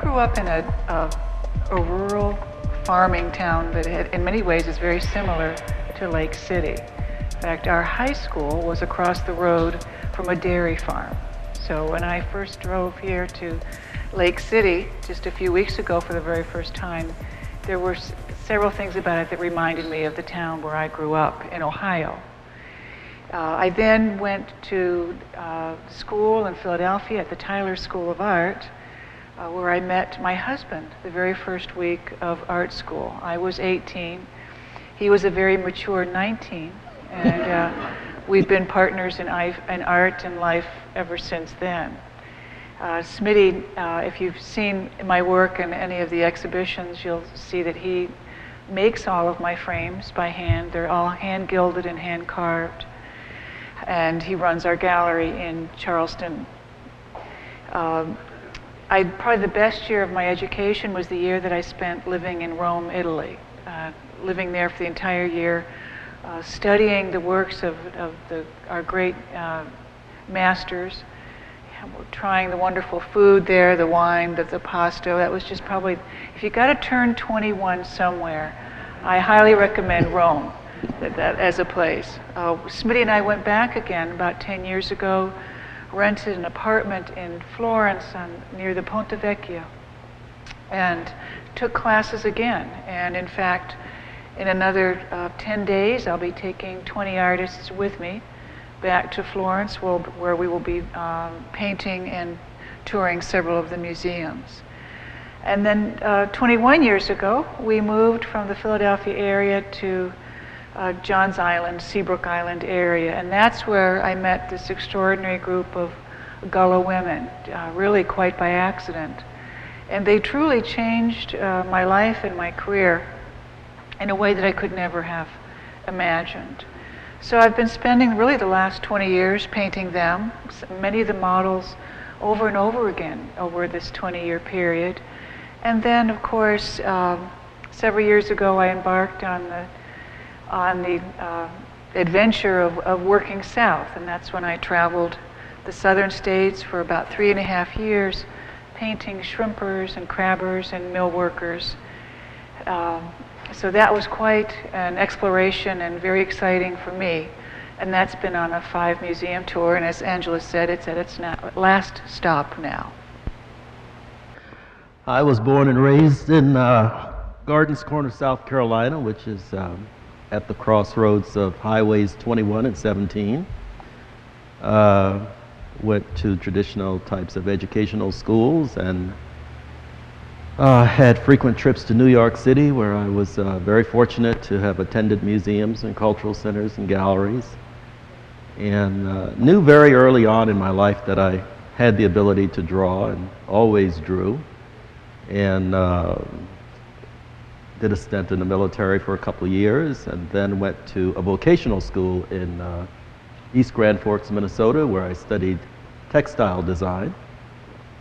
grew up in a rural farming town that in many ways is very similar to Lake City. In fact, our high school was across the road from a dairy farm. So when I first drove here to Lake City just a few weeks ago for the very first time, there were several things about it that reminded me of the town where I grew up in Ohio. I then went to school in Philadelphia at the Tyler School of Art, where I met my husband the very first week of art school. I was 18. He was a very mature 19, and we've been partners in art and life ever since then. Smitty, if you've seen my work in any of the exhibitions, you'll see that he makes all of my frames by hand. They're all hand gilded and hand carved. And he runs our gallery in Charleston. Probably the best year of my education was the year that I spent living in Rome, Italy. Living there for the entire year, studying the works of our great masters, trying the wonderful food there, the wine, the pasta. That was just probably, if you got to turn 21 somewhere, I highly recommend Rome that as a place. Smitty and I went back again about 10 years ago, rented an apartment in Florence near the Ponte Vecchio, and took classes again. And in fact, in another 10 days, I'll be taking 20 artists with me back to Florence, where we will be painting and touring several of the museums. And then 21 years ago, we moved from the Philadelphia area to Johns Island, Seabrook Island area, and that's where I met this extraordinary group of Gullah women, really quite by accident. And they truly changed my life and my career in a way that I could never have imagined. So I've been spending really the last 20 years painting them, many of the models over and over again over this 20-year period. And then, of course, several years ago I embarked on the adventure of working south, and that's when I traveled the southern states for about 3.5 years, painting shrimpers and crabbers and mill workers. So that was quite an exploration and very exciting for me, and that's been on a 5-museum tour, and as Angela said, it's at its last stop now. I was born and raised in Gardens Corner, South Carolina, which is at the crossroads of highways 21 and 17. Went to traditional types of educational schools and had frequent trips to New York City, where I was very fortunate to have attended museums and cultural centers and galleries, and knew very early on in my life that I had the ability to draw and always drew, and did a stint in the military for a couple of years, and then went to a vocational school in East Grand Forks, Minnesota, where I studied textile design.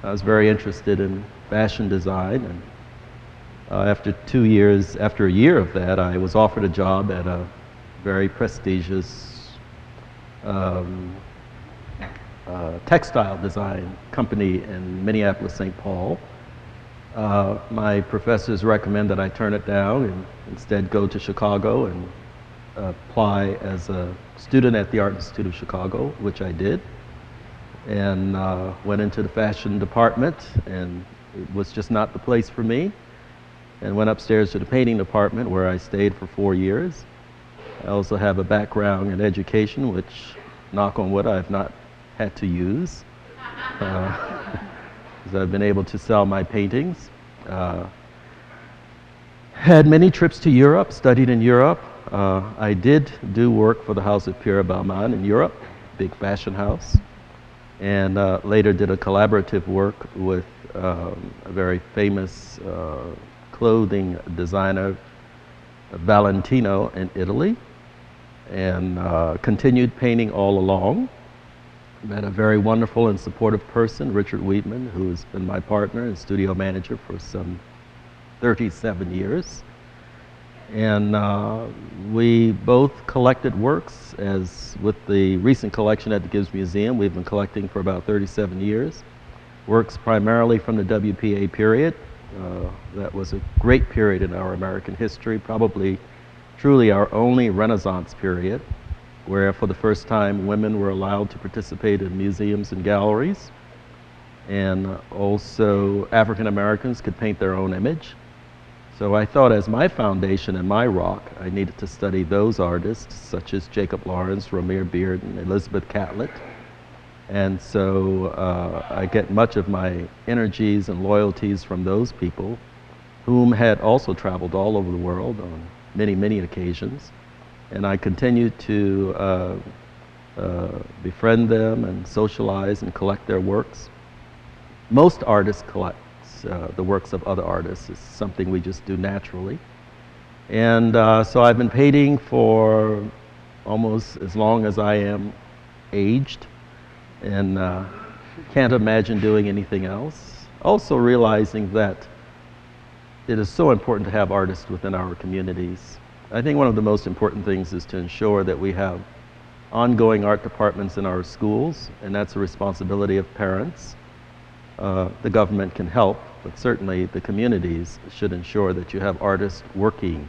I was very interested in fashion design, and after a year of that, I was offered a job at a very prestigious textile design company in Minneapolis, St. Paul. My professors recommend that I turn it down and instead go to Chicago and apply as a student at the Art Institute of Chicago, which I did, and went into the fashion department, and it was just not the place for me, and went upstairs to the painting department, where I stayed for 4 years. I also have a background in education, which, knock on wood, I've not had to use, because I've been able to sell my paintings. Had many trips to Europe, studied in Europe. I did do work for the House of Pierre Balmain in Europe, big fashion house, and later did a collaborative work with a very famous clothing designer, Valentino, in Italy, and continued painting all along. Met a very wonderful and supportive person, Richard Wheatman, who has been my partner and studio manager for some 37 years. And we both collected works, as with the recent collection at the Gibbs Museum, we've been collecting for about 37 years. works primarily from the WPA period. That was a great period in our American history, probably truly our only Renaissance period, where for the first time women were allowed to participate in museums and galleries, and also African Americans could paint their own image. So I thought, as my foundation and my rock, I needed to study those artists such as Jacob Lawrence, Romare Beard, and Elizabeth Catlett. And so I get much of my energies and loyalties from those people, whom had also traveled all over the world on many, many occasions. And I continue to befriend them and socialize and collect their works. Most artists collect the works of other artists. It's something we just do naturally. And so I've been painting for almost as long as I am aged, and can't imagine doing anything else. Also realizing that it is so important to have artists within our communities. I think one of the most important things is to ensure that we have ongoing art departments in our schools, and that's a responsibility of parents. The government can help, but certainly the communities should ensure that you have artists working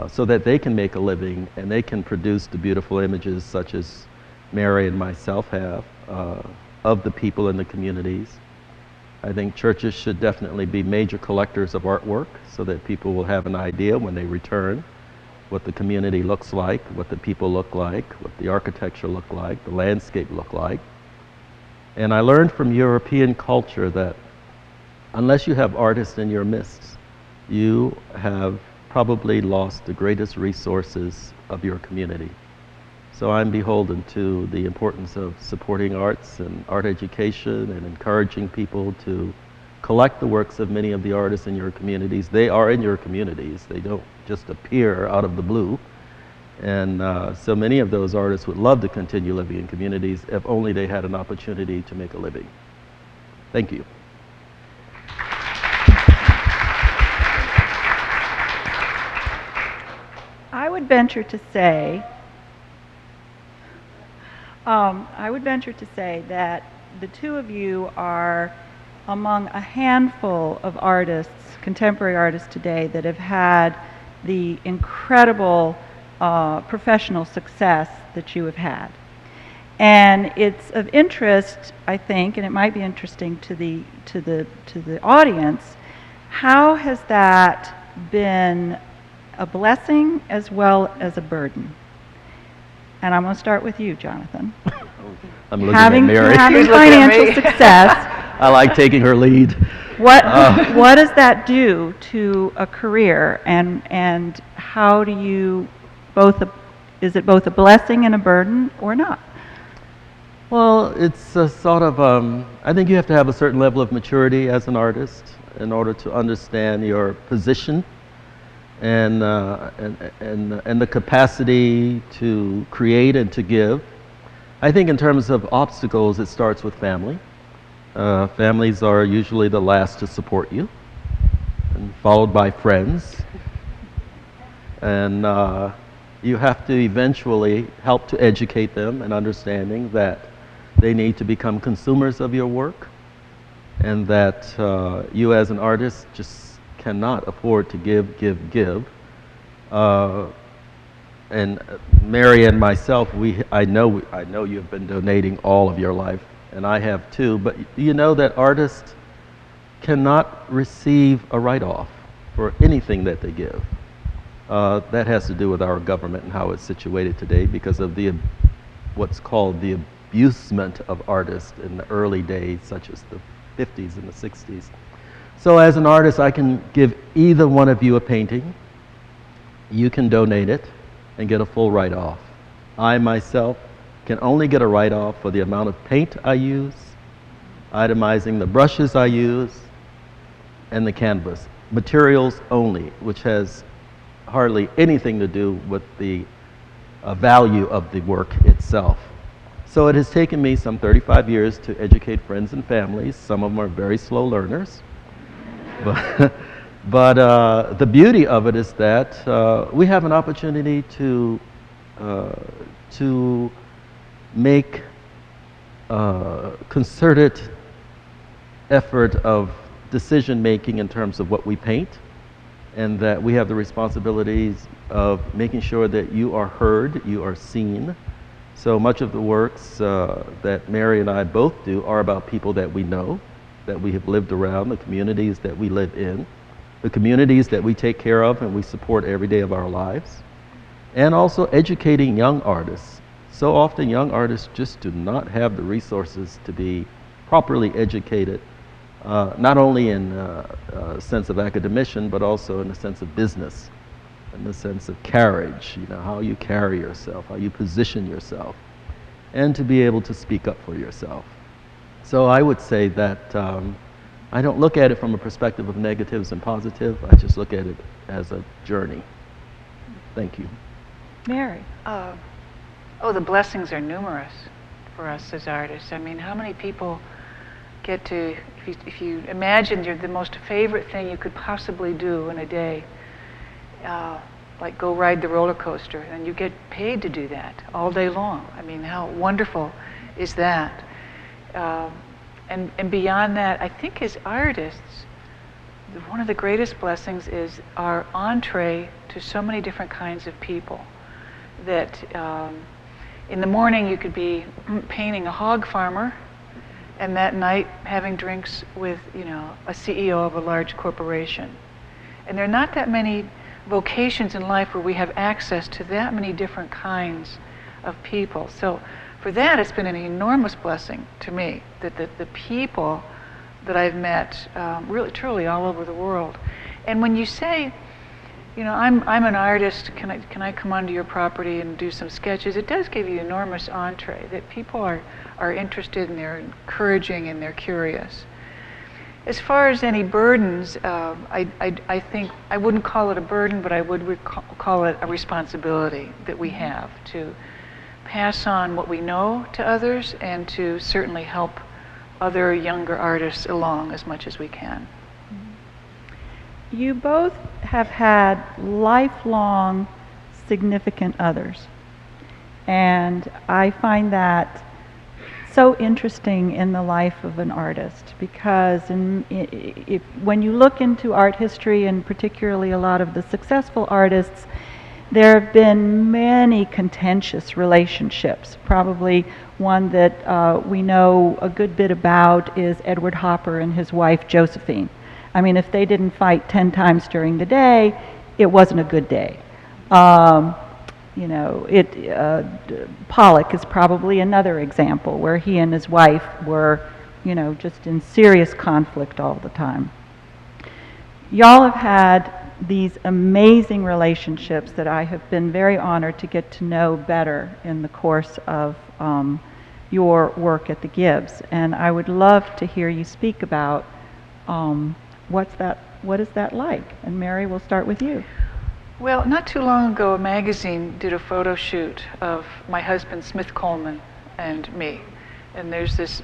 so that they can make a living and they can produce the beautiful images such as Mary and myself have of the people in the communities. I think churches should definitely be major collectors of artwork so that people will have an idea when they return what the community looks like, what the people look like, what the architecture look like, the landscape look like. And I learned from European culture that unless you have artists in your midst, you have probably lost the greatest resources of your community. So I'm beholden to the importance of supporting arts and art education and encouraging people to collect the works of many of the artists in your communities. They are in your communities. They don't just appear out of the blue. And so many of those artists would love to continue living in communities if only they had an opportunity to make a living. Thank you. I would venture to say that the two of you are among a handful of artists, contemporary artists today, that have had the incredible professional success that you have had. And it's of interest, I think, and it might be interesting to the audience, how has that been a blessing as well as a burden? And I'm going to start with you, Jonathan. I'm looking at Mary. Having financial success. I like taking her lead. What does that do to a career, and how do you is it both a blessing and a burden or not? Well, it's a sort of, I think you have to have a certain level of maturity as an artist in order to understand your position and the capacity to create and to give. I think in terms of obstacles, it starts with family. Families are usually the last to support you, and followed by friends. And you have to eventually help to educate them in understanding that they need to become consumers of your work, and that you as an artist just cannot afford to give. And Mary and myself, I know you've been donating all of your life, and I have too, but you know that artists cannot receive a write-off for anything that they give. That has to do with our government and how it's situated today because of what's called the abusement of artists in the early days, such as the 50s and the 60s. So as an artist, I can give either one of you a painting. You can donate it and get a full write-off. I myself can only get a write-off for the amount of paint I use, itemizing the brushes I use, and the canvas. Materials only, which has hardly anything to do with the value of the work itself. So it has taken me some 35 years to educate friends and families. Some of them are very slow learners. But the beauty of it is that we have an opportunity to make concerted effort of decision making in terms of what we paint, and that we have the responsibilities of making sure that you are heard, you are seen. So much of the works that Mary and I both do are about people that we know, that we have lived around, the communities that we live in, the communities that we take care of and we support every day of our lives, and also educating young artists. So often young artists just do not have the resources to be properly educated, not only in a sense of academician, but also in a sense of business, in the sense of carriage, how you carry yourself, how you position yourself, and to be able to speak up for yourself. So I would say that I don't look at it from a perspective of negatives and positive. I just look at it as a journey. Thank you. Mary. Oh, the blessings are numerous for us as artists. I mean, how many people get to, if you imagine the most favorite thing you could possibly do in a day, like go ride the roller coaster, and you get paid to do that all day long. I mean, how wonderful is that? And beyond that, I think as artists, one of the greatest blessings is our entree to so many different kinds of people. That in the morning you could be painting a hog farmer, and that night having drinks with, a CEO of a large corporation. And there are not that many vocations in life where we have access to that many different kinds of people. So for that, it's been an enormous blessing to me that the people that I've met, really truly all over the world. And when you say, I'm an artist, can I come onto your property and do some sketches? It does give you enormous entree, that people are interested and they're encouraging and they're curious. As far as any burdens, I think I wouldn't call it a burden, but I would call it a responsibility that we have to pass on what we know to others and to certainly help other younger artists along as much as we can. You both have had lifelong significant others, and I find that so interesting in the life of an artist, because when you look into art history, and particularly a lot of the successful artists, there have been many contentious relationships. Probably one that we know a good bit about is Edward Hopper and his wife Josephine. I mean, if they didn't fight 10 times during the day, it wasn't a good day. Pollock is probably another example where he and his wife were, just in serious conflict all the time. Y'all have had these amazing relationships that I have been very honored to get to know better in the course of your work at the Gibbs. And I would love to hear you speak about what is that like? And Mary, we'll start with you. Well, not too long ago, a magazine did a photo shoot of my husband, Smith Coleman, and me. And there's this,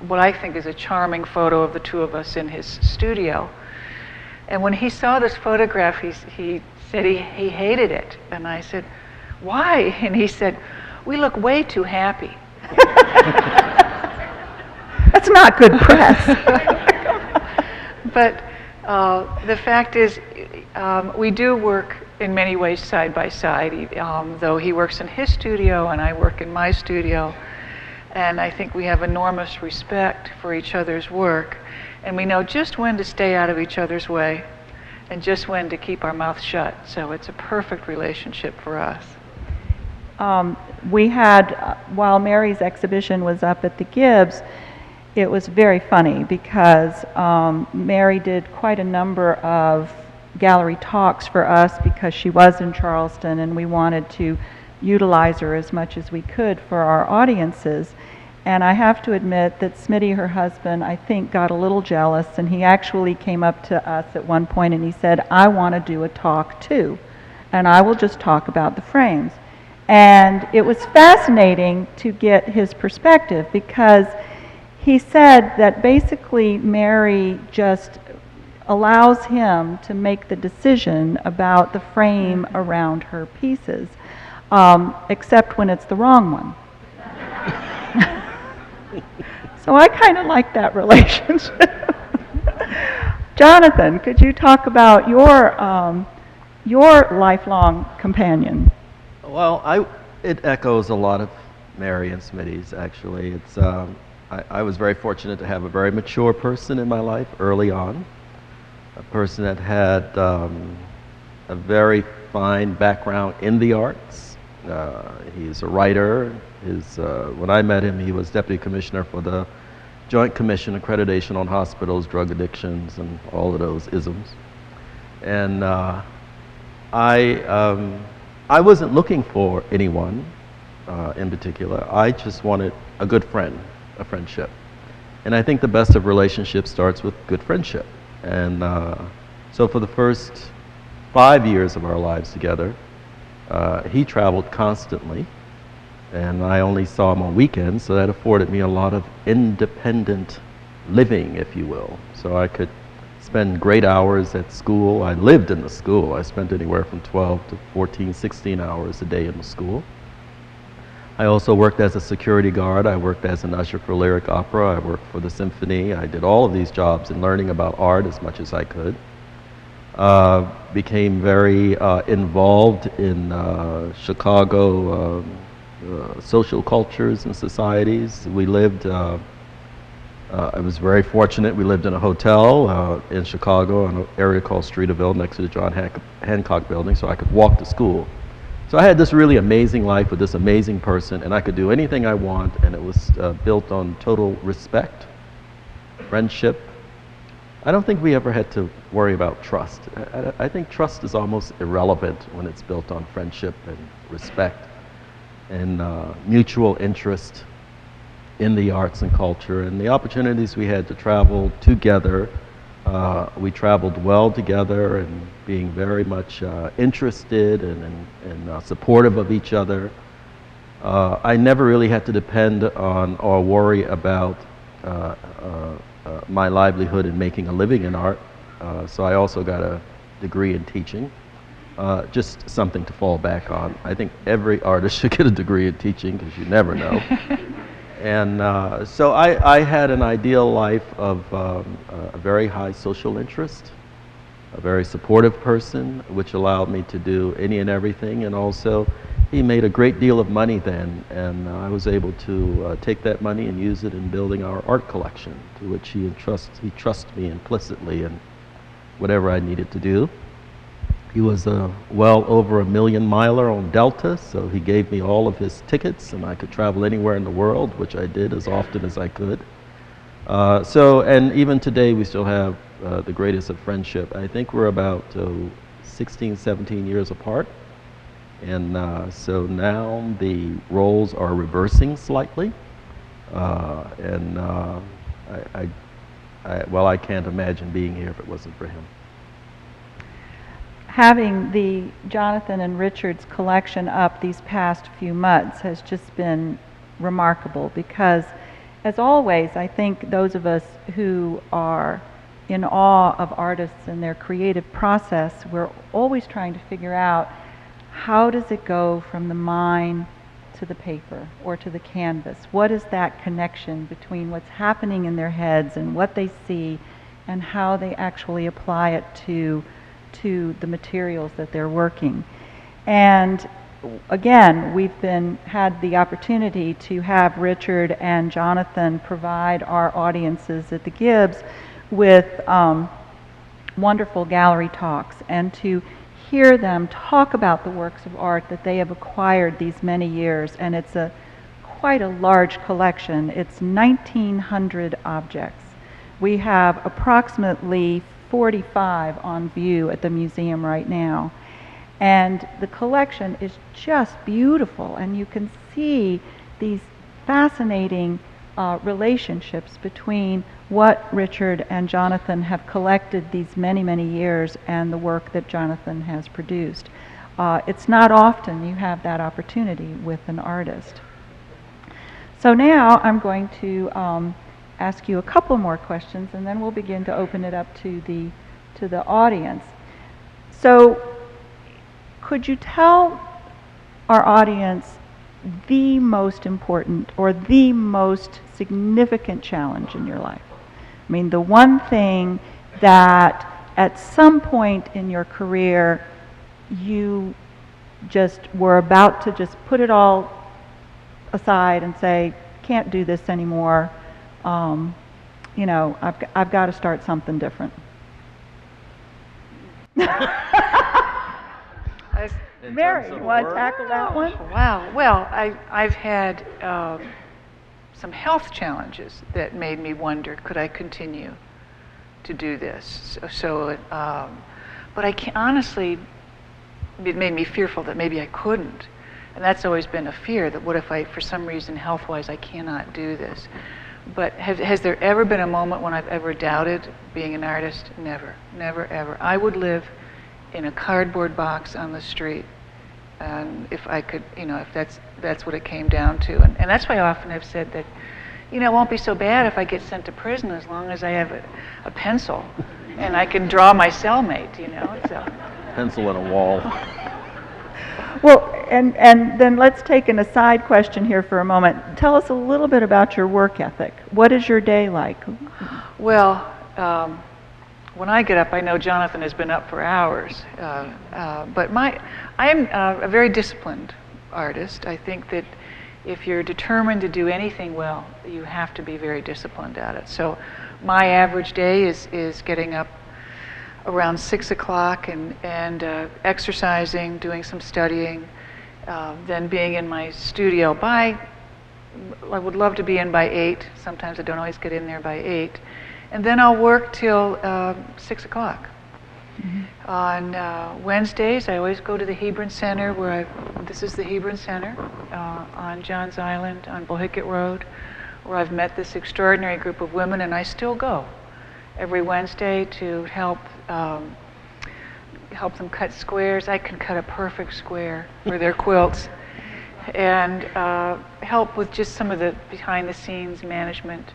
what I think is a charming photo of the two of us in his studio. And when he saw this photograph, he said he hated it. And I said, why? And he said, we look way too happy. That's not good press. But the fact is, we do work in many ways side by side, though he works in his studio and I work in my studio. And I think we have enormous respect for each other's work. And we know just when to stay out of each other's way and just when to keep our mouth shut. So it's a perfect relationship for us. We had, while Mary's exhibition was up at the Gibbs, it was very funny because Mary did quite a number of gallery talks for us because she was in Charleston and we wanted to utilize her as much as we could for our audiences. And I have to admit that Smitty, her husband, I think got a little jealous, and he actually came up to us at one point and he said, I want to do a talk too, and I will just talk about the frames. And it was fascinating to get his perspective because he said that basically Mary just allows him to make the decision about the frame around her pieces, except when it's the wrong one. So I kind of like that relationship. Jonathan, could you talk about your lifelong companion? Well, it echoes a lot of Mary and Smitty's, actually. I was very fortunate to have a very mature person in my life early on, a person that had a very fine background in the arts. He's a writer. When I met him, he was Deputy Commissioner for the Joint Commission Accreditation on Hospitals, Drug Addictions, and all of those isms. And I wasn't looking for anyone in particular. I just wanted a good friend, a friendship. And I think the best of relationships starts with good friendship. And so for the first 5 years of our lives together, he traveled constantly, and I only saw him on weekends, so that afforded me a lot of independent living, if you will. So I could spend great hours at school. I lived in the school. I spent anywhere from 12 to 14, 16 hours a day in the school. I also worked as a security guard. I worked as an usher for Lyric Opera. I worked for the symphony. I did all of these jobs and learning about art as much as I could. Became very involved in Chicago social cultures and societies. We lived, I was very fortunate, we lived in a hotel in Chicago in an area called Streeterville next to the John Hancock building, so I could walk to school. So I had this really amazing life with this amazing person, and I could do anything I want, and it was built on total respect, friendship. I don't think we ever had to worry about trust. I think trust is almost irrelevant when it's built on friendship and respect and mutual interest in the arts and culture. And the opportunities we had to travel together, we traveled well together and being very much interested and supportive of each other. I never really had to depend on or worry about my livelihood in making a living in art. So I also got a degree in teaching, just something to fall back on. I think every artist should get a degree in teaching because you never know. And so I had an ideal life of a very high social interest, a very supportive person, which allowed me to do any and everything. And also, he made a great deal of money then, and I was able to take that money and use it in building our art collection, to which he trusts me implicitly in whatever I needed to do. He was well over 1 million miler on Delta, so he gave me all of his tickets, and I could travel anywhere in the world, which I did as often as I could. And even today, we still have the greatest of friendship. I think we're about 16, 17 years apart. And so now the roles are reversing slightly, I can't imagine being here if it wasn't for him. Having the Jonathan and Richard's collection up these past few months has just been remarkable because, as always, I think those of us who are in awe of artists and their creative process, we're always trying to figure out, how does it go from the mind to the paper or to the canvas? What is that connection between what's happening in their heads and what they see and how they actually apply it to the materials that they're working? And again, we've had the opportunity to have Richard and Jonathan provide our audiences at the Gibbs with wonderful gallery talks, and to hear them talk about the works of art that they have acquired these many years. And it's quite a large collection. It's 1,900 objects. We have approximately 45 on view at the museum right now. And the collection is just beautiful, and you can see these fascinating relationships between what Richard and Jonathan have collected these many, many years and the work that Jonathan has produced. It's not often you have that opportunity with an artist. So now I'm going to ask you a couple more questions, and then we'll begin to open it up to the audience. So could you tell our audience the most important or the most significant challenge in your life? I mean, the one thing that at some point in your career you just were about to just put it all aside and say, can't do this anymore. You know, I've got to start something different. Mary, you want to tackle that one? Wow. Well, I've had some health challenges that made me wonder, could I continue to do this? But I can't, honestly, it made me fearful that maybe I couldn't. And that's always been a fear, that what if I, for some reason, health-wise, I cannot do this? But has there ever been a moment when I've ever doubted being an artist? Never, never, ever. I would live in a cardboard box on the street, if I could, you know, if that's what it came down to. And that's why I often have said that, you know, it won't be so bad if I get sent to prison as long as I have a pencil and I can draw my cellmate, you know. So. Pencil and a wall. Well, and then let's take an aside question here for a moment. Tell us a little bit about your work ethic. What is your day like? Well, when I get up, I know Jonathan has been up for hours. But I am a very disciplined artist. I think that if you're determined to do anything well, you have to be very disciplined at it. So my average day is getting up around 6 o'clock and exercising, doing some studying, then being in my studio I would love to be in by 8. Sometimes I don't always get in there by 8. And then I'll work till 6 o'clock. Mm-hmm. On Wednesdays, I always go to the Hebron Center, this is the Hebron Center on Johns Island on Bohicket Road, where I've met this extraordinary group of women, and I still go every Wednesday to help them cut squares. I can cut a perfect square for their quilts, and help with just some of the behind-the-scenes management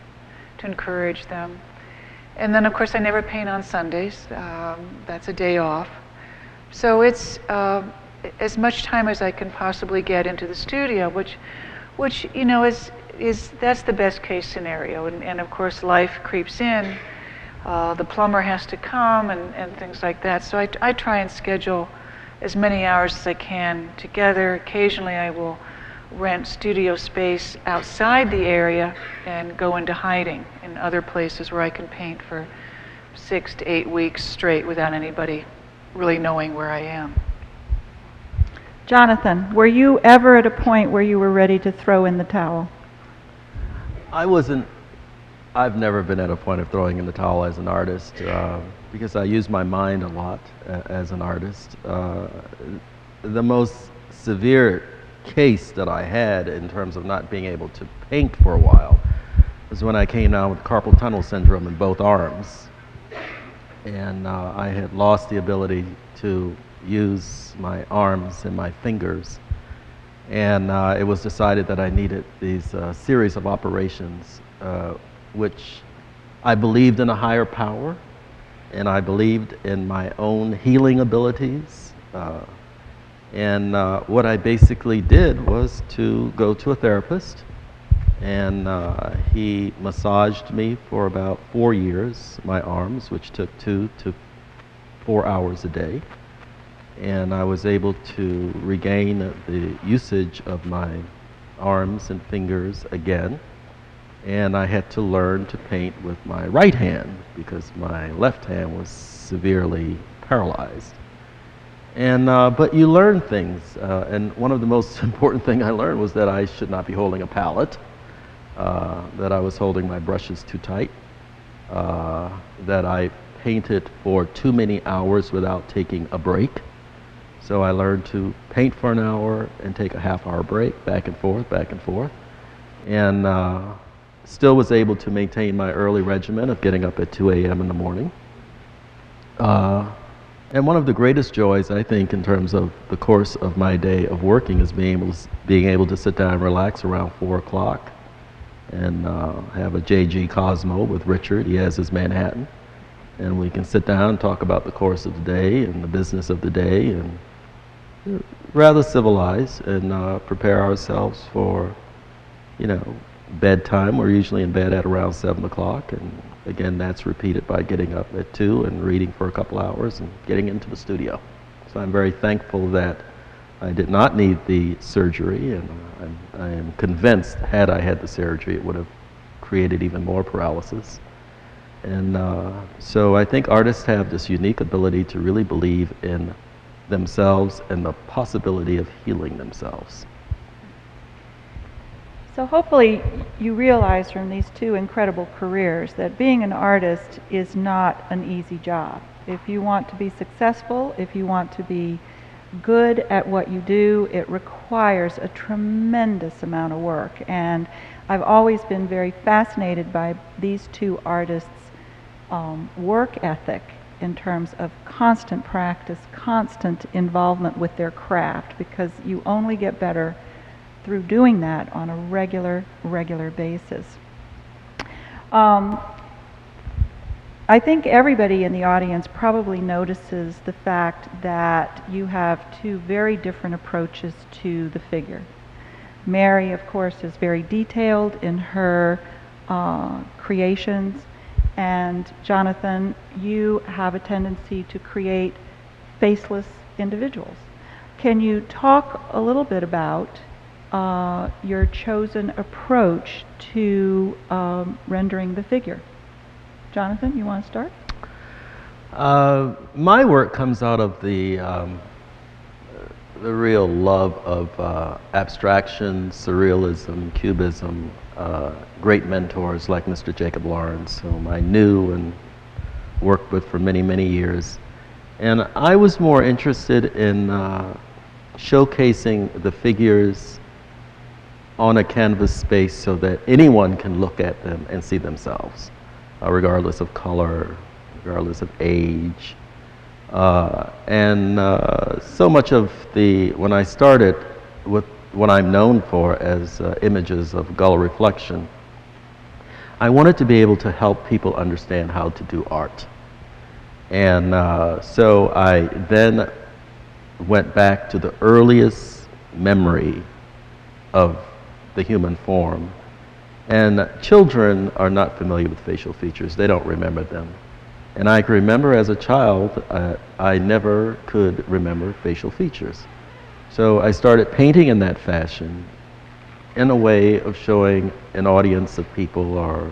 to encourage them. And then, of course, I never paint on Sundays. That's a day off. So it's as much time as I can possibly get into the studio, which you know that's the best case scenario. And of course, life creeps in. The plumber has to come and things like that. So I try and schedule as many hours as I can together. Occasionally I will rent studio space outside the area and go into hiding in other places where I can paint for 6 to 8 weeks straight without anybody really knowing where I am. Jonathan, were you ever at a point where you were ready to throw in the towel? I've never been at a point of throwing in the towel as an artist because I use my mind a lot as an artist. The most severe case that I had in terms of not being able to paint for a while was when I came down with carpal tunnel syndrome in both arms. And I had lost the ability to use my arms and my fingers. And it was decided that I needed these series of operations which I believed in a higher power, and I believed in my own healing abilities. And what I basically did was to go to a therapist, and he massaged me for about 4 years, my arms, which took 2 to 4 hours a day. And I was able to regain the usage of my arms and fingers again. And I had to learn to paint with my right hand because my left hand was severely paralyzed. And but you learn things, and one of the most important thing I learned was that I should not be holding a palette, that I was holding my brushes too tight, that I painted for too many hours without taking a break. So I learned to paint for an hour and take a half-hour break, back and forth, and still was able to maintain my early regimen of getting up at 2 a.m. in the morning. And one of the greatest joys, I think, in terms of the course of my day of working is being able to sit down and relax around 4 o'clock and have a JG Cosmo with Richard. He has his Manhattan. And we can sit down and talk about the course of the day and the business of the day and rather civilize and prepare ourselves for, you know, bedtime. We're usually in bed at around 7 o'clock, and again, that's repeated by getting up at 2 and reading for a couple hours and getting into the studio. So I'm very thankful that I did not need the surgery, and I am convinced had I had the surgery, it would have created even more paralysis. And so I think artists have this unique ability to really believe in themselves and the possibility of healing themselves. So hopefully you realize from these two incredible careers that being an artist is not an easy job. If you want to be successful, if you want to be good at what you do, it requires a tremendous amount of work. And I've always been very fascinated by these two artists' work ethic in terms of constant practice, constant involvement with their craft, because you only get better through doing that on a regular basis. I think everybody in the audience probably notices the fact that you have two very different approaches to the figure. Mary, of course, is very detailed in her creations, and Jonathan, you have a tendency to create faceless individuals. Can you talk a little bit about your chosen approach to rendering the figure? Jonathan, you want to start? My work comes out of the real love of abstraction, surrealism, cubism, great mentors like Mr. Jacob Lawrence, whom I knew and worked with for many, many years. And I was more interested in showcasing the figures on a canvas space so that anyone can look at them and see themselves, regardless of color, regardless of age. So much of when I started with what I'm known for as images of gull reflection, I wanted to be able to help people understand how to do art. And so I then went back to the earliest memory of the human form. And children are not familiar with facial features. They don't remember them. And I can remember as a child, I never could remember facial features. So I started painting in that fashion in a way of showing an audience of people or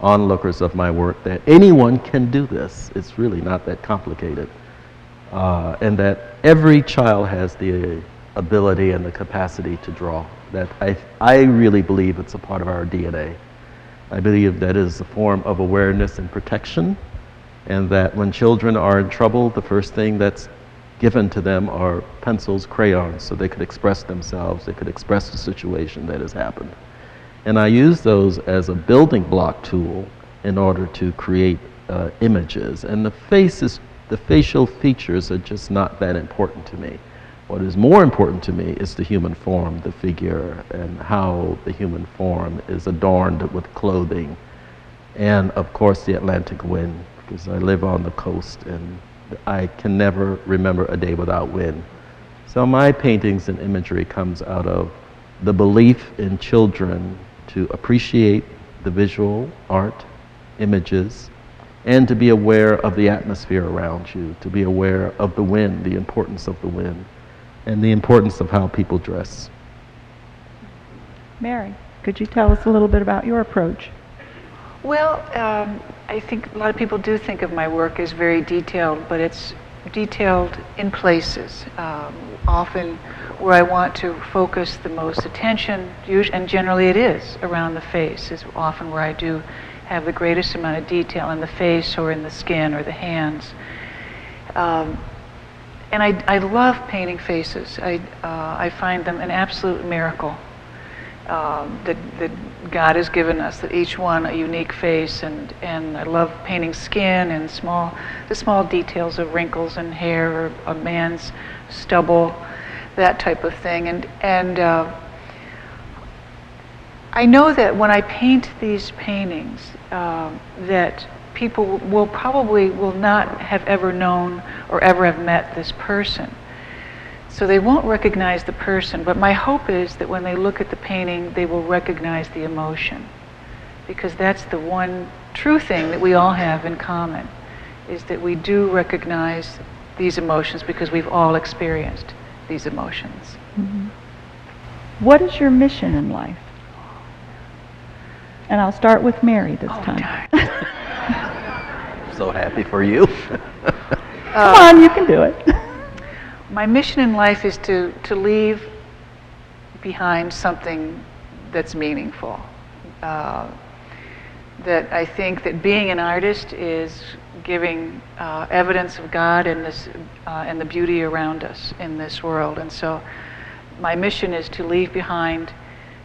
onlookers of my work that anyone can do this. It's really not that complicated. And that every child has the ability and the capacity to draw. That I really believe it's a part of our DNA. I believe that is a form of awareness and protection, and that when children are in trouble, the first thing that's given to them are pencils, crayons, so they could express themselves, they could express the situation that has happened. And I use those as a building block tool in order to create images. And the facial features are just not that important to me. What is more important to me is the human form, the figure, and how the human form is adorned with clothing. And of course the Atlantic wind, because I live on the coast and I can never remember a day without wind. So my paintings and imagery comes out of the belief in children to appreciate the visual art, images, and to be aware of the atmosphere around you, to be aware of the wind, the importance of the wind, and the importance of how people dress. Mary, could you tell us a little bit about your approach? Well, I think a lot of people do think of my work as very detailed, but it's detailed in places, often where I want to focus the most attention, and generally it is around the face, is often where I do have the greatest amount of detail in the face or in the skin or the hands. And I love painting faces. I find them an absolute miracle that God has given us, that each one a unique face, and I love painting skin and the small details of wrinkles in hair or a man's stubble, that type of thing. And I know that when I paint these paintings, that people will not have ever known or ever have met this person. So they won't recognize the person, but my hope is that when they look at the painting, they will recognize the emotion. Because that's the one true thing that we all have in common, is that we do recognize these emotions because we've all experienced these emotions. Mm-hmm. What is your mission in life? And I'll start with Mary this time. So happy for you. Come on, you can do it. My mission in life is to leave behind something that's meaningful. That I think that being an artist is giving evidence of God and the beauty around us in this world. And so my mission is to leave behind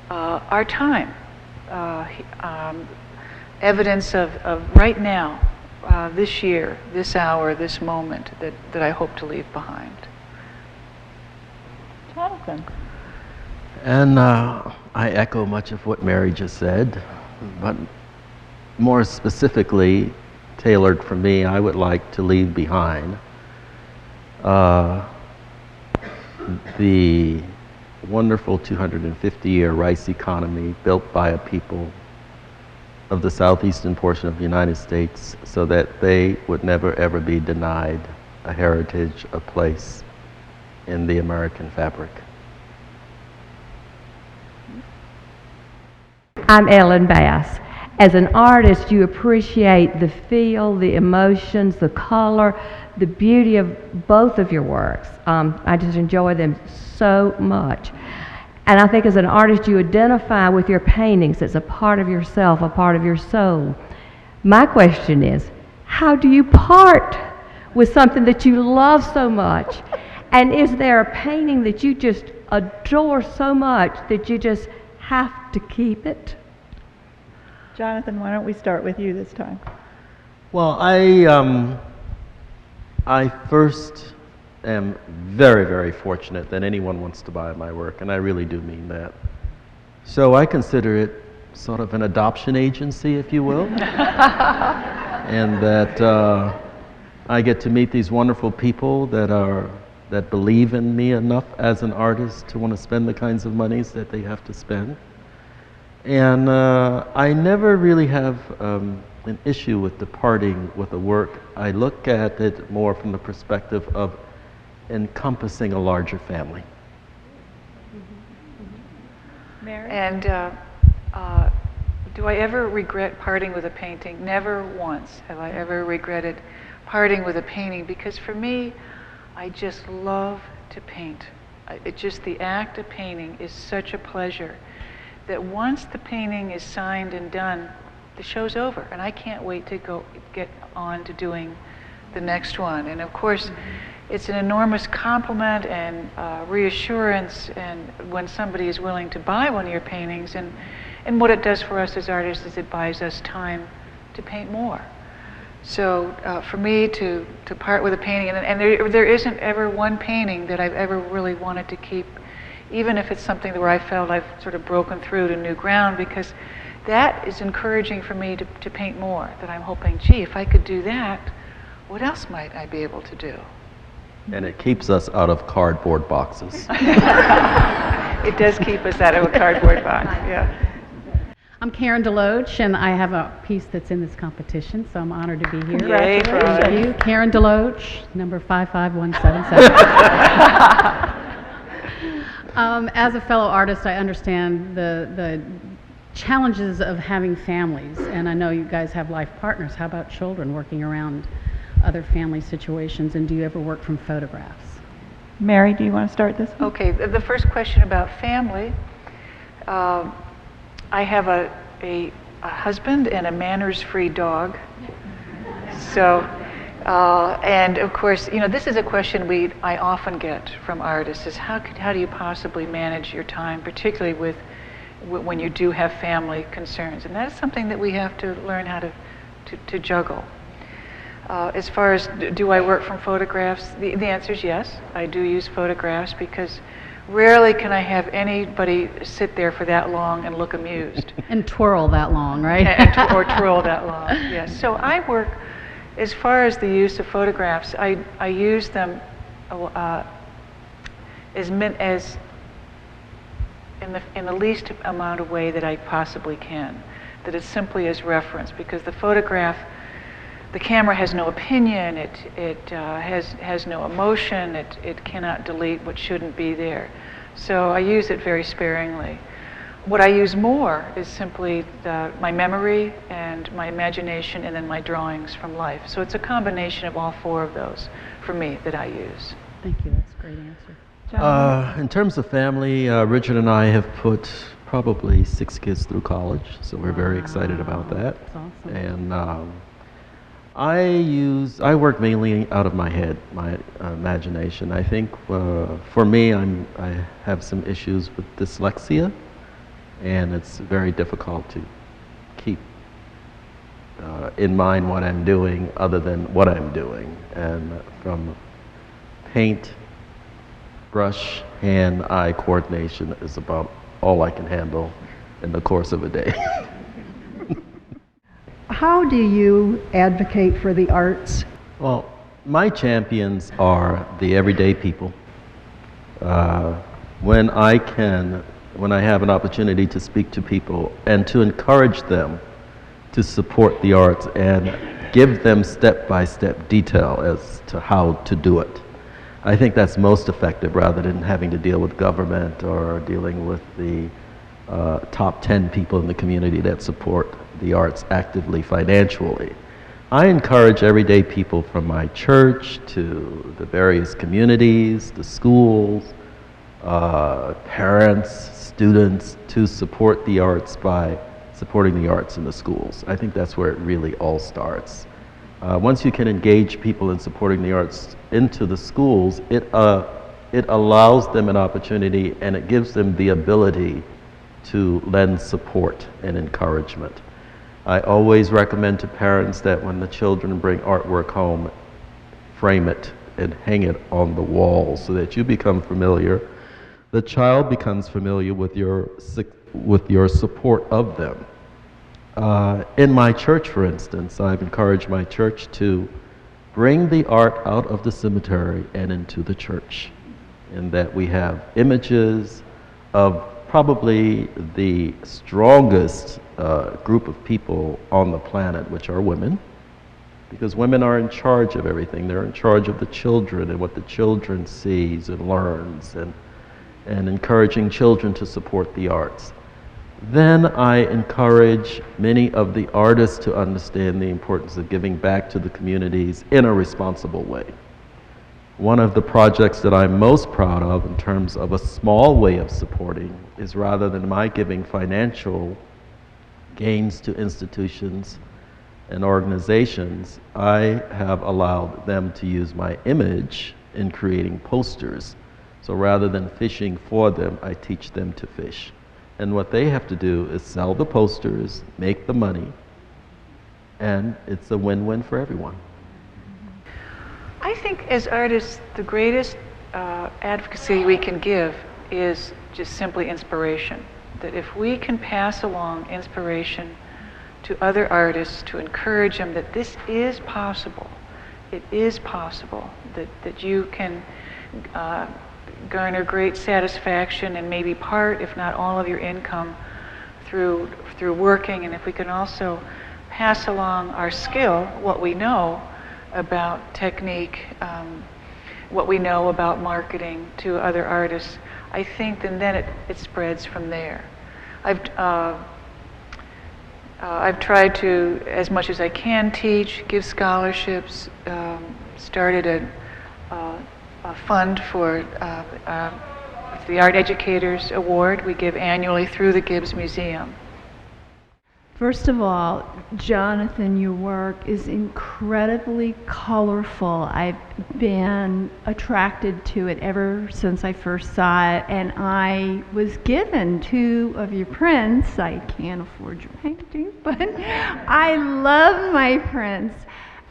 our time, evidence of right now, this year, this hour, this moment that I hope to leave behind. Jonathan. And I echo much of what Mary just said, but more specifically, tailored for me, I would like to leave behind the wonderful 250-year rice economy built by a people of the southeastern portion of the United States so that they would never ever be denied a heritage, a place in the American fabric. I'm Ellen Bass. As an artist, you appreciate the feel, the emotions, the color, the beauty of both of your works. I just enjoy them so much. And I think as an artist, you identify with your paintings as a part of yourself, a part of your soul. My question is, how do you part with something that you love so much? And is there a painting that you just adore so much that you just have to keep it? Jonathan, why don't we start with you this time? Well, I first am very, very fortunate that anyone wants to buy my work, and I really do mean that. So I consider it sort of an adoption agency, if you will, and that I get to meet these wonderful people that believe in me enough as an artist to want to spend the kinds of monies that they have to spend. And I never really have an issue with departing with a work. I look at it more from the perspective of encompassing a larger family. Mary? And do I ever regret parting with a painting? Never once have I ever regretted parting with a painting, because for me, I just love to paint. It just, the act of painting is such a pleasure that once the painting is signed and done, the show's over, and I can't wait to get on to doing the next one. And of course, it's an enormous compliment and reassurance, and when somebody is willing to buy one of your paintings, and what it does for us as artists is it buys us time to paint more. So for me to part with a painting, and there isn't ever one painting that I've ever really wanted to keep, even if it's something where I felt I've sort of broken through to new ground, because that is encouraging for me to paint more, that I'm hoping, gee, if I could do that, what else might I be able to do? And it keeps us out of cardboard boxes. It does keep us out of a cardboard box, yeah. I'm Karen Deloach, and I have a piece that's in this competition, so I'm honored to be here. Yay, Thank you. Karen Deloach, number 55177. As a fellow artist, I understand the challenges of having families, and I know you guys have life partners. How about children working around other family situations, and do you ever work from photographs? Mary, do you want to start this one? Okay, the first question about family. I have a husband and a manners-free dog. So, and of course, you know, this is a question I often get from artists: is how do you possibly manage your time, particularly when you do have family concerns? And that is something that we have to learn how to juggle. As far as do I work from photographs, the answer is yes. I do use photographs, because rarely can I have anybody sit there for that long and look amused. And twirl that long, right? Or twirl that long, yes. So I work, as far as the use of photographs, I use them as in the least amount of way that I possibly can. That it's simply as reference, because the photograph, the camera has no opinion, it has no emotion, it cannot delete what shouldn't be there. So I use it very sparingly. What I use more is simply my memory and my imagination, and then my drawings from life. So it's a combination of all four of those for me that I use. Thank you, that's a great answer. In terms of family, Richard and I have put probably 6 kids through college, so we're very excited about that. That's awesome. And I work mainly out of my head, my imagination. I think for me, I have some issues with dyslexia, and it's very difficult to keep in mind what I'm doing other than what I'm doing. And from paint, brush, hand-eye coordination is about all I can handle in the course of a day. How do you advocate for the arts? Well, my champions are the everyday people. When I have an opportunity to speak to people and to encourage them to support the arts and give them step-by-step detail as to how to do it, I think that's most effective, rather than having to deal with government or dealing with the top 10 people in the community that support the arts actively financially. I encourage everyday people from my church to the various communities, the schools, parents, students, to support the arts by supporting the arts in the schools. I think that's where it really all starts. Once you can engage people in supporting the arts into the schools, it allows them an opportunity, and it gives them the ability to lend support and encouragement. I always recommend to parents that when the children bring artwork home, frame it and hang it on the wall so that you become familiar. The child becomes familiar with your support of them. In my church, for instance, I've encouraged my church to bring the art out of the cemetery and into the church, in that we have images of probably the strongest group of people on the planet, which are women, because women are in charge of everything. They're in charge of the children and what the children sees and learns, and encouraging children to support the arts. Then I encourage many of the artists to understand the importance of giving back to the communities in a responsible way. One of the projects that I'm most proud of in terms of a small way of supporting is, rather than my giving financial gains to institutions and organizations, I have allowed them to use my image in creating posters. So rather than fishing for them, I teach them to fish. And what they have to do is sell the posters, make the money, and it's a win-win for everyone. I think as artists, the greatest advocacy we can give is just simply inspiration. That if we can pass along inspiration to other artists, to encourage them that this is possible, it is possible, that you can garner great satisfaction and maybe part, if not all, of your income through working, and if we can also pass along our skill, what we know about technique, what we know about marketing to other artists, I think then it spreads from there. I've tried to, as much as I can, teach, give scholarships, started a fund for the Art Educators Award we give annually through the Gibbs Museum. First of all, Jonathan, your work is incredibly colorful. I've been attracted to it ever since I first saw it, and I was given 2 of your prints. I can't afford your painting, but I love my prints.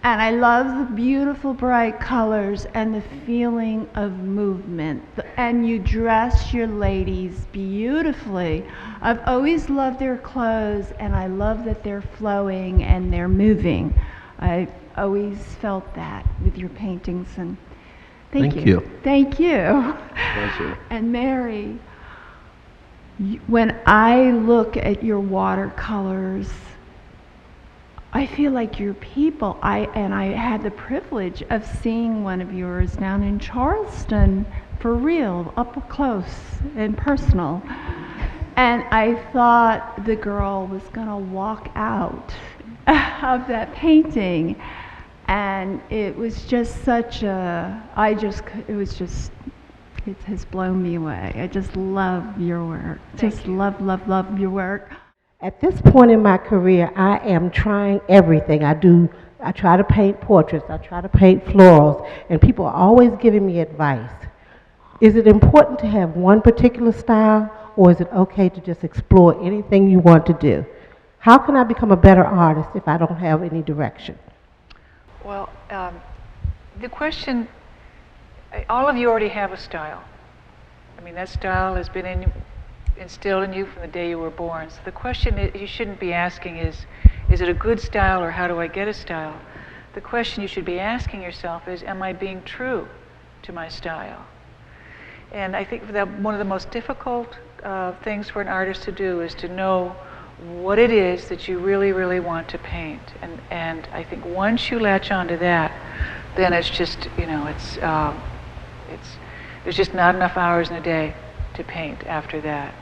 And I love the beautiful bright colors and the feeling of movement. And you dress your ladies beautifully. I've always loved their clothes, and I love that they're flowing and they're moving. I've always felt that with your paintings. Thank you. Thank you. Pleasure. And Mary, when I look at your watercolors, I feel like you're people. I had the privilege of seeing one of yours down in Charleston, for real, up close and personal. And I thought the girl was gonna walk out of that painting. And it was just such a, it has blown me away. I just love your work. Just love, love, love your work. At this point in my career, I am trying everything. I try to paint portraits, I try to paint florals, and people are always giving me advice. Is it important to have one particular style, or is it okay to just explore anything you want to do? How can I become a better artist if I don't have any direction? Well, the question, all of you already have a style. I mean, that style has been instilled in you from the day you were born. So the question you shouldn't be asking is it a good style, or how do I get a style? The question you should be asking yourself is, am I being true to my style? And I think that one of the most difficult things for an artist to do is to know what it is that you really, really want to paint. And I think once you latch onto that, then it's just, there's just not enough hours in a day to paint after that.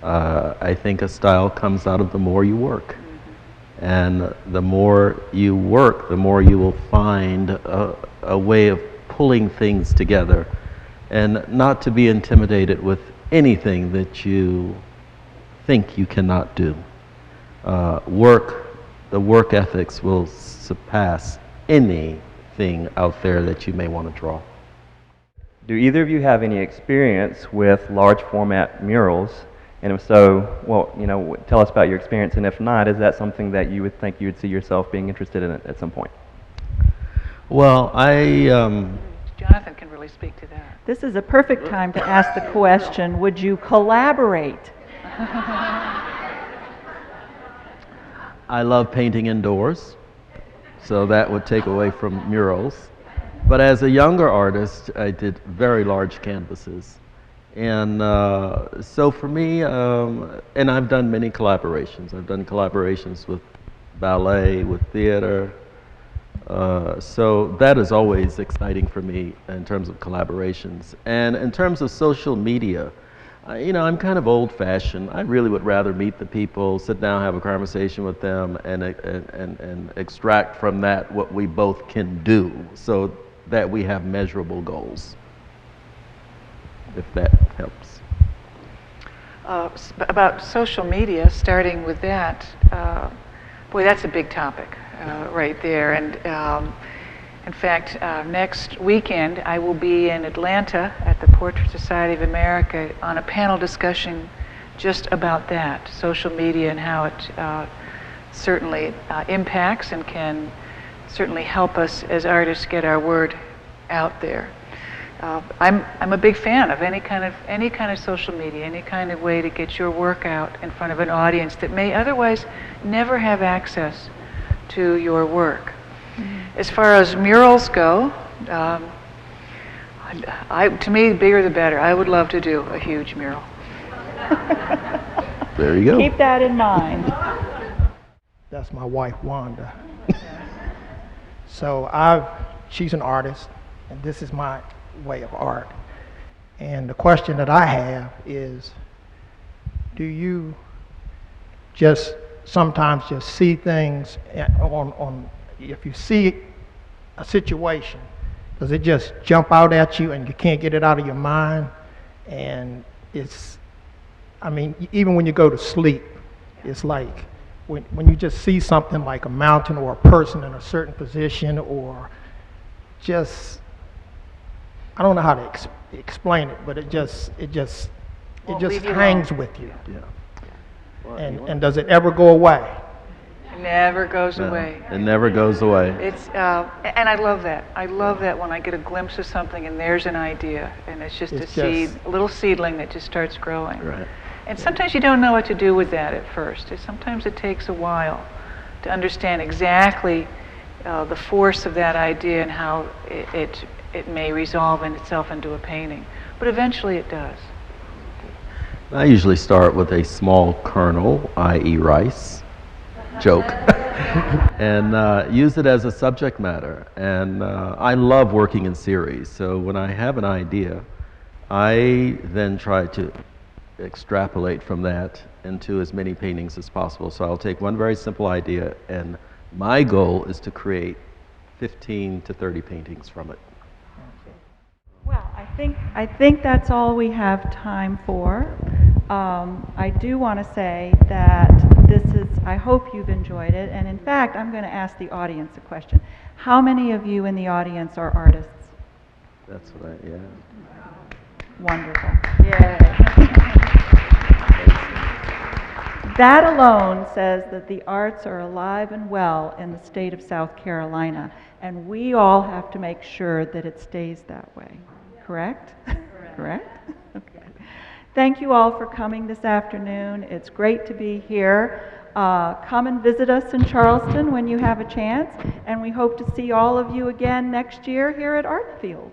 I think a style comes out of the more you work. And the more you work, the more you will find a way of pulling things together, and not to be intimidated with anything that you think you cannot do. The work ethics will surpass anything out there that you may want to draw. Do either of you have any experience with large format murals? And if so, well, tell us about your experience, and if not, is that something that you would think you would see yourself being interested in at some point? Well, Jonathan can really speak to that. This is a perfect time to ask the question, would you collaborate? I love painting indoors, so that would take away from murals. But as a younger artist, I did very large canvases. And so for me, and I've done many collaborations. I've done collaborations with ballet, with theater. So that is always exciting for me in terms of collaborations. And in terms of social media, I'm kind of old-fashioned. I really would rather meet the people, sit down, have a conversation with them, and extract from that what we both can do, so that we have measurable goals, if that helps. About social media, starting with that, boy, that's a big topic right there. And in fact, next weekend I will be in Atlanta at the Portrait Society of America on a panel discussion just about that, social media, and how it certainly impacts and can certainly help us as artists get our word out there. I'm a big fan of any kind of social media, any kind of way to get your work out in front of an audience that may otherwise never have access to your work. As far as murals go, to me, the bigger the better. I would love to do a huge mural. There you go. Keep that in mind. That's my wife, Wanda. So she's an artist, and this is my way of art. And the question that I have is, do you just sometimes just see things if you see a situation, does it just jump out at you and you can't get it out of your mind? And even when you go to sleep, it's like when you just see something like a mountain or a person in a certain position, or just, I don't know how to explain it, but it just hangs with you. Yeah. Well, and does it ever go away? It never goes away. It never goes away. It's and I love that. I love that when I get a glimpse of something and there's an idea, and it's just a little seedling that just starts growing. Right. And sometimes you don't know what to do with that at first. Sometimes it takes a while to understand exactly the force of that idea and how it may resolve in itself into a painting. But eventually it does. I usually start with a small kernel, i.e. rice, joke, and use it as a subject matter. And I love working in series, so when I have an idea, I then try to extrapolate from that into as many paintings as possible. So I'll take one very simple idea, and my goal is to create 15 to 30 paintings from it. Well, I think that's all we have time for. I do want to say that I hope you've enjoyed it, and in fact, I'm going to ask the audience a question. How many of you in the audience are artists? That's what yeah. Wonderful. Yay. That alone says that the arts are alive and well in the state of South Carolina, and we all have to make sure that it stays that way. Correct? Correct? Okay. Thank you all for coming this afternoon. It's great to be here. Come and visit us in Charleston when you have a chance, and we hope to see all of you again next year here at ArtFields.